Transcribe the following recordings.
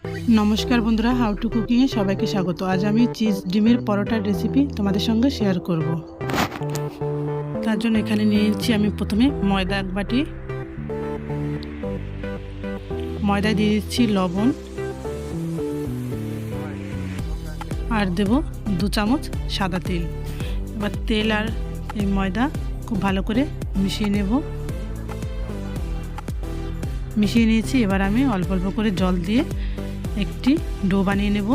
নমস্কার বন্ধুরা, how to কুকিংয়ে সবাইকে স্বাগত। আজ আমি চিজ ডিমের পরোটার রেসিপি তোমাদের সঙ্গে শেয়ার করব। তার জন্য এখানে নিয়েছি আমি প্রথমে ময়দা এক বাটি, ময়দায় দিয়ে দিচ্ছি লবণ আর দেব 2 চামচ সাদা তেল। এবার তেল আর এই ময়দা খুব ভালো করে মিশিয়ে নেব। মিশিয়ে নিয়েছি। এবার আমি অল্প অল্প করে জল দিয়ে একটি ডো বানিয়ে নেব।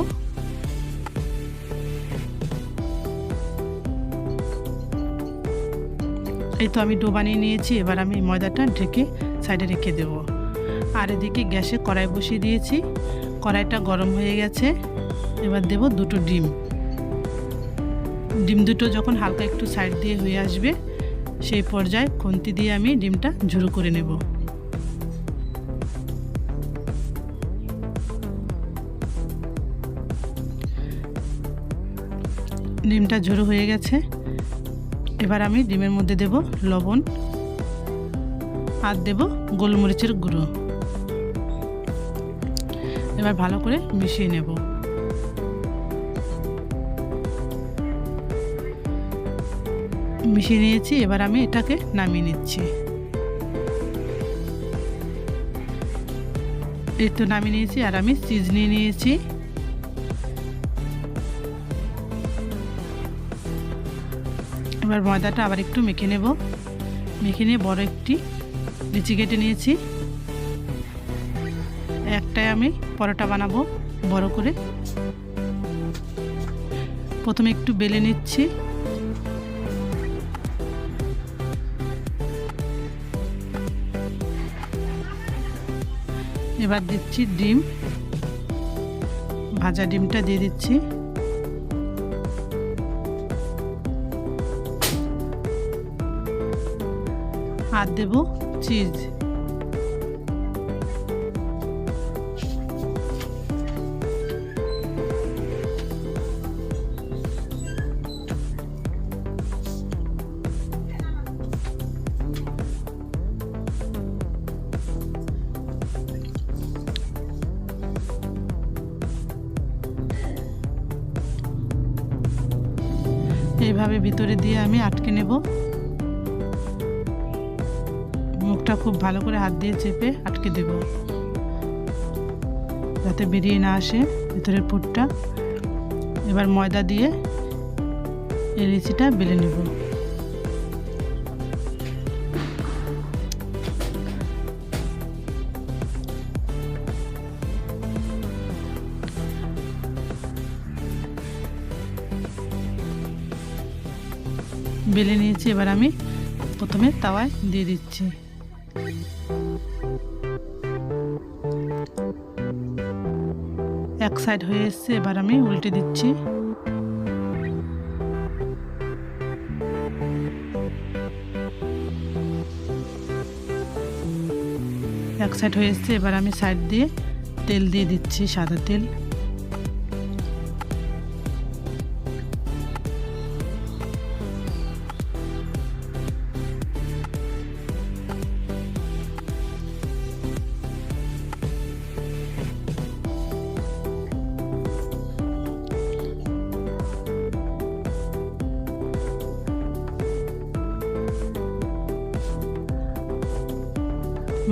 এই তো আমি ডো বানিয়ে নিয়েছি। এবার আমি ময়দাটা ঢেকে সাইডে রেখে দেব। আর এদিকে গ্যাসে কড়াই বসিয়ে দিয়েছি। কড়াইটা গরম হয়ে গেছে। এবার দেব 2টো ডিম। ডিম দুটো যখন হালকা একটু সাইড দিয়ে হয়ে আসবে, সেই পর্যায়ে খুন্তি দিয়ে আমি ডিমটা ঝুরো করে নেব। ডিমটা ঝুরো হয়ে গেছে। এবার আমি ডিমের মধ্যে দেব লবণ আর দেব গোলমরিচের গুঁড়ো। এবার ভালো করে মিশিয়ে নেব। মিশিয়ে নিয়েছি। এবার আমি এটাকে নামিয়ে নিচ্ছি। এই তো নামিয়ে নিয়েছি। আর আমি চিজ নিয়ে নিয়েছি। এবার ময়দাটা আবার একটু মেখে নেব। মেখে নিয়ে বড় একটি লিচি কেটে নিয়েছি। একটাই আমি পরোটা বানাবো বড় করে। প্রথমে একটু বেলে নিচ্ছি। এবার দিচ্ছি ডিম, ভাজা ডিমটা দিয়ে দিচ্ছি। আর দেব চিজ। এইভাবে ভিতরে দিয়ে আমি আটকে নেব। মুখটা খুব ভালো করে হাত দিয়ে চেপে আটকে দেব, যাতে বেরিয়ে না আসে ভিতরের পুরটা। এবার ময়দা দিয়ে এই লিচিটা বেলে নেব। বেলে নিয়েছি। এবার আমি প্রথমে তাওয়ায় দিয়ে দিচ্ছি। এক সাইড হয়ে এসছে। এবার আমি উল্টে দিচ্ছি। এক সাইড হয়ে এসছে। এবার আমি সাইড দিয়ে তেল দিয়ে দিচ্ছি, সাদা তেল।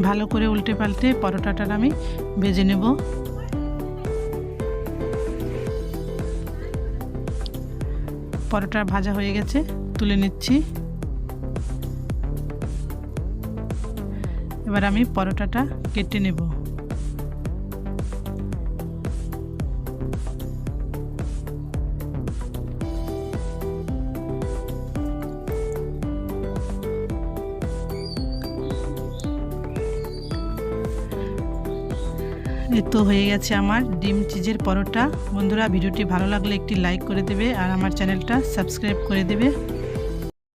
ভালো করে উল্টে পাল্টে পরোটাটা আমি ভেজে নেব। পরোটা ভাজা হয়ে গেছে, তুলে নিচ্ছি। এবার আমি পরোটাটা কেটে নেব। এই তো হয়ে গেছে আমার ডিম চিজের পরোটা। বন্ধুরা, ভিডিওটি ভালো লাগলে একটি লাইক করে দেবে আর আমার চ্যানেলটা সাবস্ক্রাইব করে দেবে।